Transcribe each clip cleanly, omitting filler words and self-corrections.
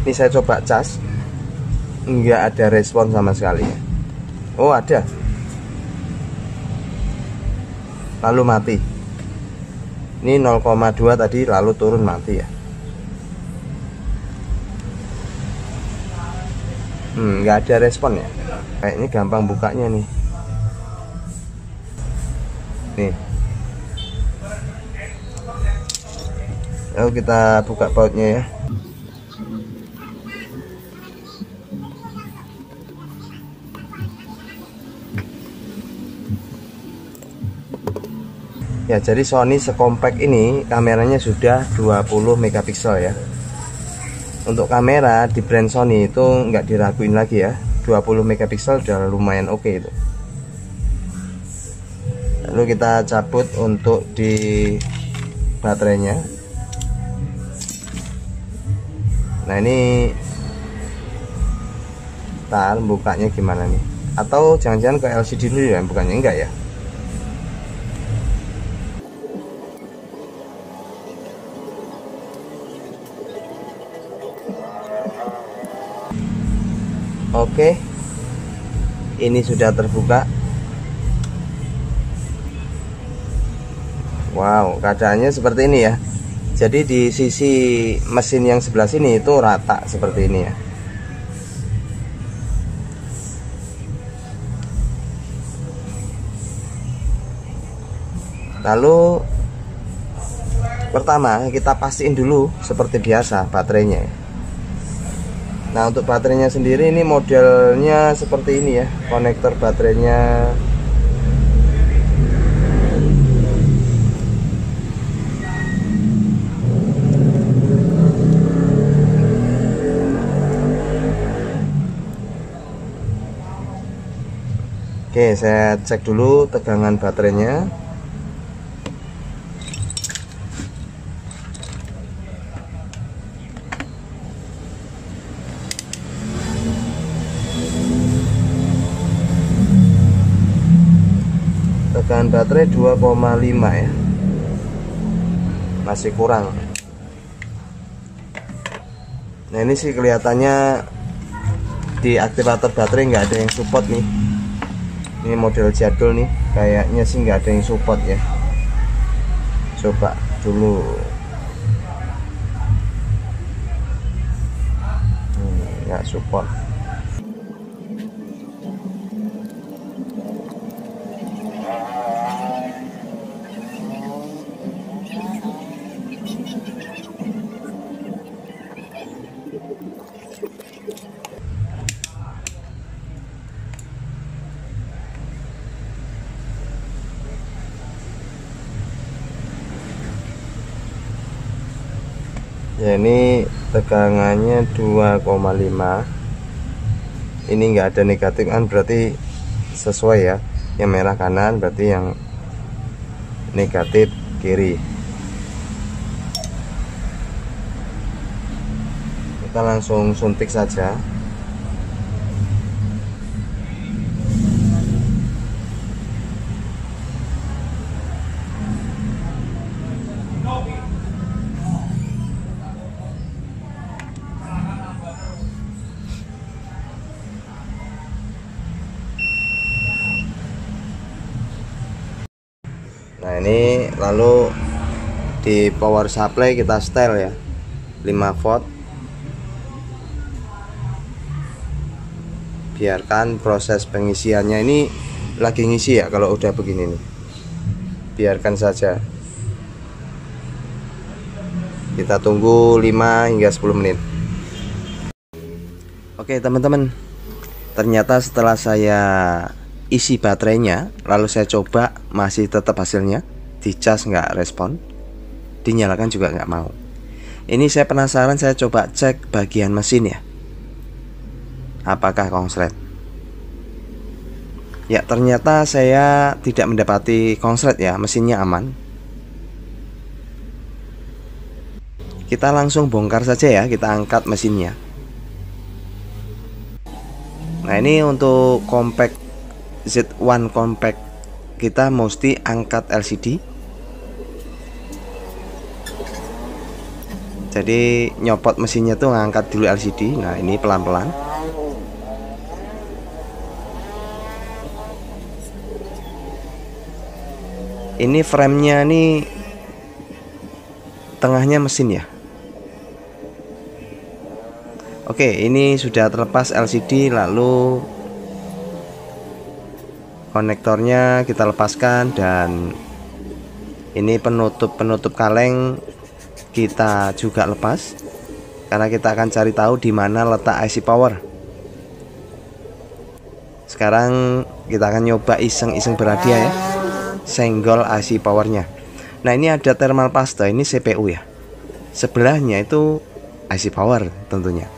Ini saya coba cas, nggak ada respon sama sekali. Oh ada, lalu mati. Ini 0,2 tadi lalu turun mati ya. Nggak ada respon ya. Kayak ini gampang bukanya nih. Nih. Lalu kita buka bautnya ya. Ya, jadi Sony sekompak ini kameranya sudah 20 megapiksel ya. Untuk kamera di brand Sony itu nggak diraguin lagi ya. 20 megapiksel udah lumayan oke itu. Lalu kita cabut untuk di baterainya. Nah ini ntar bukanya gimana nih? Atau jangan-jangan ke LCD dulu ya, bukannya enggak ya? Oke, ini sudah terbuka. Wow, keadaannya seperti ini ya. Jadi di sisi mesin yang sebelah sini itu rata seperti ini ya. Lalu pertama kita pastiin dulu seperti biasa baterainya ya. Nah untuk baterainya sendiri ini modelnya seperti ini ya, konektor baterainya. Oke, saya cek dulu tegangan baterainya. Tegangan baterai 2,5 ya, masih kurang. Nah ini sih kelihatannya di aktivator baterai nggak ada yang support nih. Ini model jadul nih, kayaknya sih nggak ada yang support ya. Coba dulu. Nggak support. Ya ini tegangannya 2,5. Ini enggak ada negatif kan, berarti sesuai ya. Yang merah kanan berarti yang negatif kiri. Kita langsung suntik saja. Nah ini lalu di power supply kita setel ya, 5 volt. Biarkan proses pengisiannya, ini lagi ngisi ya kalau udah begini nih. Biarkan saja. Kita tunggu 5 hingga 10 menit. Oke teman-teman, ternyata setelah saya isi baterainya, lalu saya coba masih tetap hasilnya, dicas nggak respon, dinyalakan juga nggak mau. Ini saya penasaran, saya coba cek bagian mesin ya, apakah konslet. Ya ternyata saya tidak mendapati konslet ya, mesinnya aman. Kita langsung bongkar saja ya, kita angkat mesinnya. Nah ini untuk compact Z1 compact, kita mesti angkat LCD. Jadi nyopot mesinnya tuh ngangkat dulu LCD. Nah ini pelan-pelan. Ini framenya nih tengahnya mesin ya. Oke, ini sudah terlepas LCD, lalu konektornya kita lepaskan, dan ini penutup kaleng kita juga lepas karena kita akan cari tahu di mana letak IC power. Sekarang kita akan nyoba iseng-iseng berhadiah ya, senggol IC powernya. Nah ini ada thermal paste, ini CPU ya, sebelahnya itu IC power tentunya.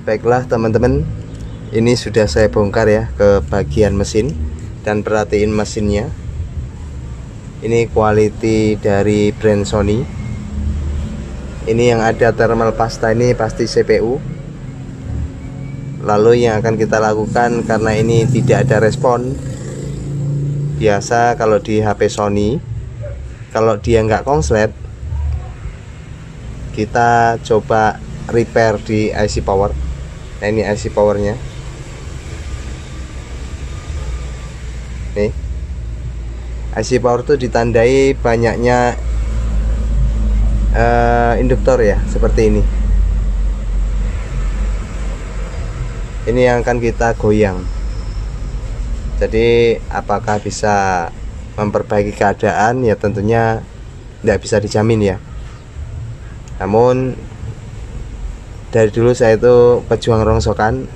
Baiklah teman-teman, ini sudah saya bongkar ya ke bagian mesin, dan perhatiin mesinnya. Ini quality dari brand Sony. Ini yang ada thermal pasta ini pasti CPU. Lalu yang akan kita lakukan, karena ini tidak ada respon, biasa kalau di HP Sony, kalau dia nggak konslet, kita coba repair di IC power. Nah ini IC powernya nih. IC power tuh ditandai banyaknya induktor ya, seperti ini. Ini yang akan kita goyang. Jadi apakah bisa memperbaiki keadaan? Ya tentunya tidak bisa dijamin ya. Namun dari dulu saya itu pejuang rongsokan.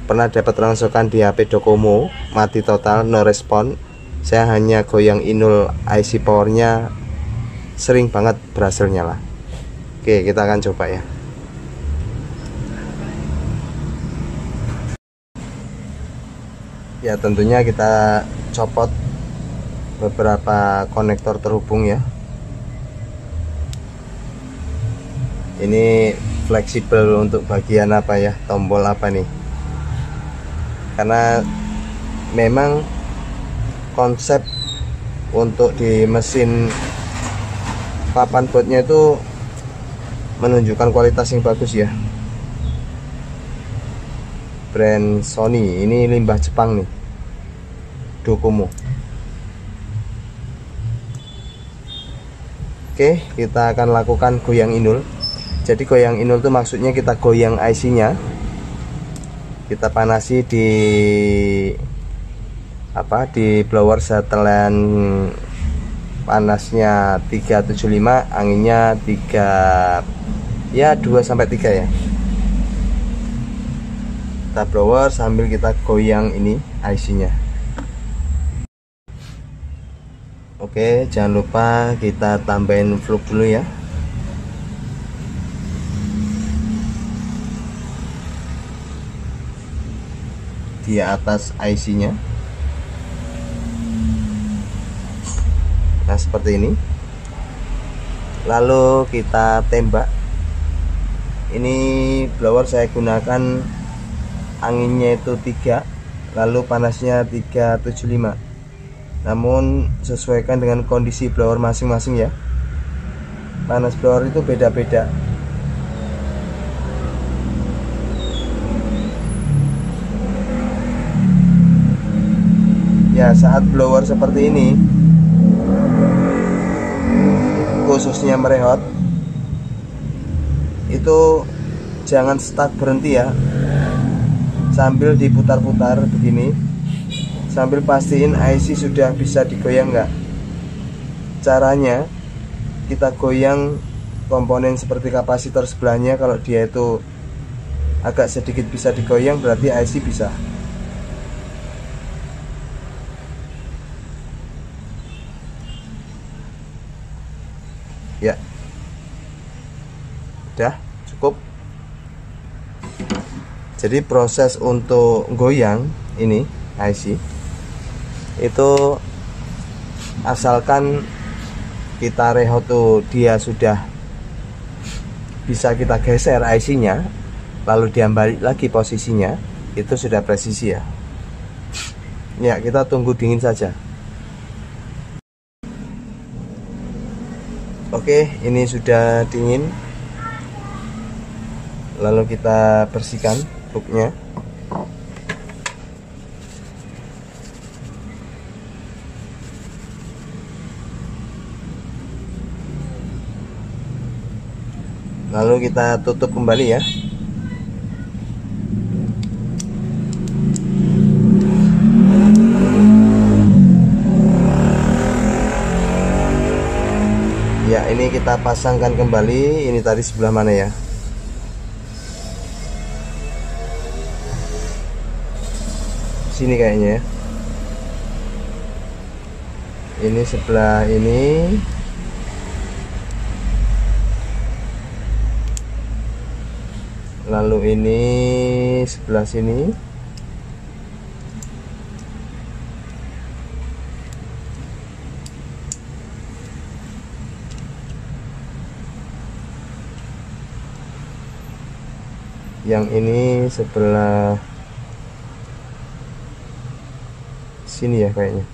Pernah dapat rongsokan di HP Docomo, mati total, no respon. Saya hanya goyang inul IC powernya, sering banget berhasil nyala. Oke, kita akan coba ya. Ya tentunya kita copot beberapa konektor terhubung ya. Ini fleksibel untuk bagian apa ya, tombol apa nih, karena memang konsep untuk di mesin papan boardnya itu menunjukkan kualitas yang bagus ya. Brand Sony, ini limbah Jepang nih, Docomo. Oke, kita akan lakukan goyang inul. Jadi goyang inul itu maksudnya kita goyang IC-nya, kita panasi di blower setelan panasnya 375, anginnya 2 sampai 3 ya. Kita blower sambil kita goyang ini IC-nya. Oke, jangan lupa kita tambahin flux dulu ya. Di atas IC-nya. Nah seperti ini. Lalu kita tembak. Ini blower saya gunakan anginnya itu 3, lalu panasnya 375. Namun sesuaikan dengan kondisi blower masing-masing ya. Panas blower itu beda-beda. Ya saat blower seperti ini, khususnya merehot, itu jangan stuck, berhenti ya, sambil diputar-putar begini, sambil pastiin IC sudah bisa digoyang nggak. Caranya kita goyang komponen seperti kapasitor sebelahnya, kalau dia itu agak sedikit bisa digoyang berarti IC bisa. Ya, udah cukup. Jadi proses untuk goyang ini IC itu, asalkan kita rehat tuh dia sudah bisa kita geser IC-nya, lalu dia balik lagi posisinya, itu sudah presisi ya. Ya, kita tunggu dingin saja. Oke, Oke, ini sudah dingin. Lalu kita bersihkan booknya. Lalu kita tutup kembali ya. Ya, ini kita pasangkan kembali. Ini tadi sebelah mana ya? Sini kayaknya ya. Ini sebelah ini. Lalu ini sebelah sini. Yang ini sebelah sini ya kayaknya.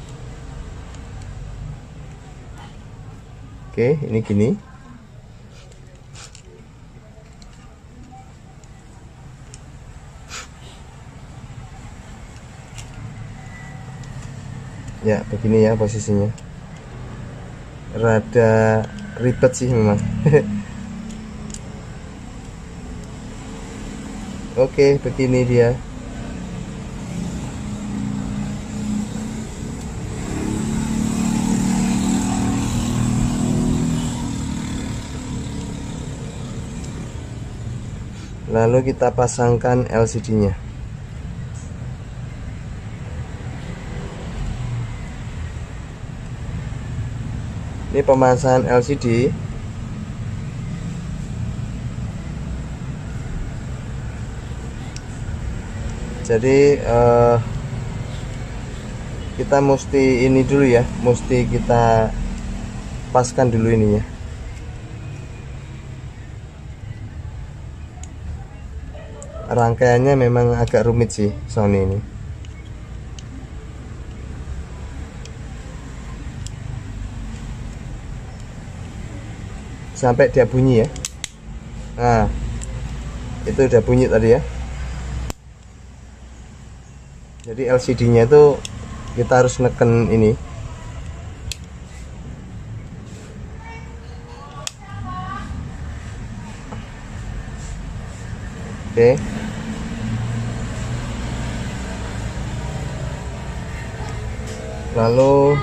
Oke, ini gini. Ya, begini ya posisinya. Rada ribet sih memang. Oke, begini dia. Lalu kita pasangkan LCD-nya. Ini pemasangan LCD. Jadi kita mesti ini dulu ya, mesti kita paskan dulu ininya. Rangkaiannya memang agak rumit sih Sony ini. Sampai dia bunyi ya. Nah, itu udah bunyi tadi ya. Jadi LCD-nya itu kita harus neken ini. Oke. Lalu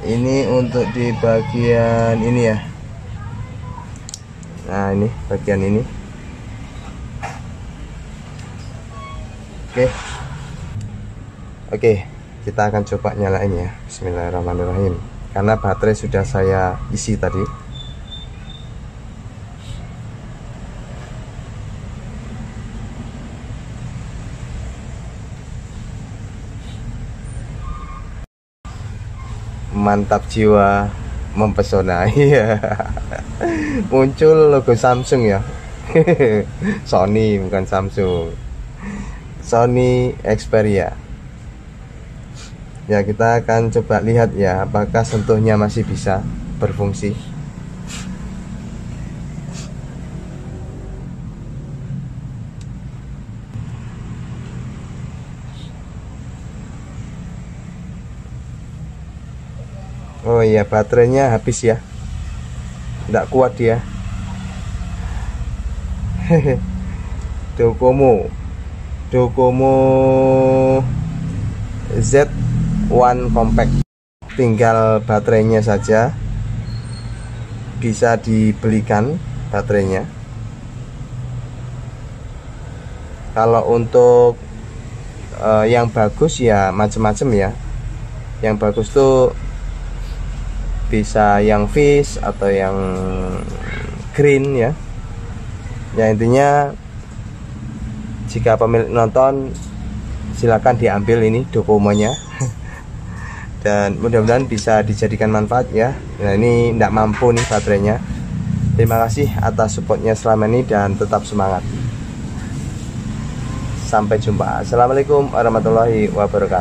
ini untuk di bagian ini ya. Nah, ini bagian ini. Oke, kita akan coba nyalain ya. Bismillahirrahmanirrahim. Karena baterai sudah saya isi tadi. Mantap jiwa, mempesona. Iya. Muncul logo Samsung ya. Sony bukan Samsung. Sony Xperia. Ya, kita akan coba lihat ya apakah sentuhnya masih bisa berfungsi. Oh iya, baterainya habis ya. Nggak kuat dia. Docomo Z1 Compact. Tinggal baterainya saja, bisa dibelikan baterainya. Kalau untuk yang bagus ya macam-macam ya. Yang bagus tuh bisa yang fish atau yang green ya. Ya, intinya jika pemilik nonton silakan diambil ini Docomo-nya. Dan mudah-mudahan bisa dijadikan manfaat ya. Nah, ini tidak mampu nih baterainya. Terima kasih atas supportnya selama ini dan tetap semangat. Sampai jumpa. Assalamualaikum warahmatullahi wabarakatuh.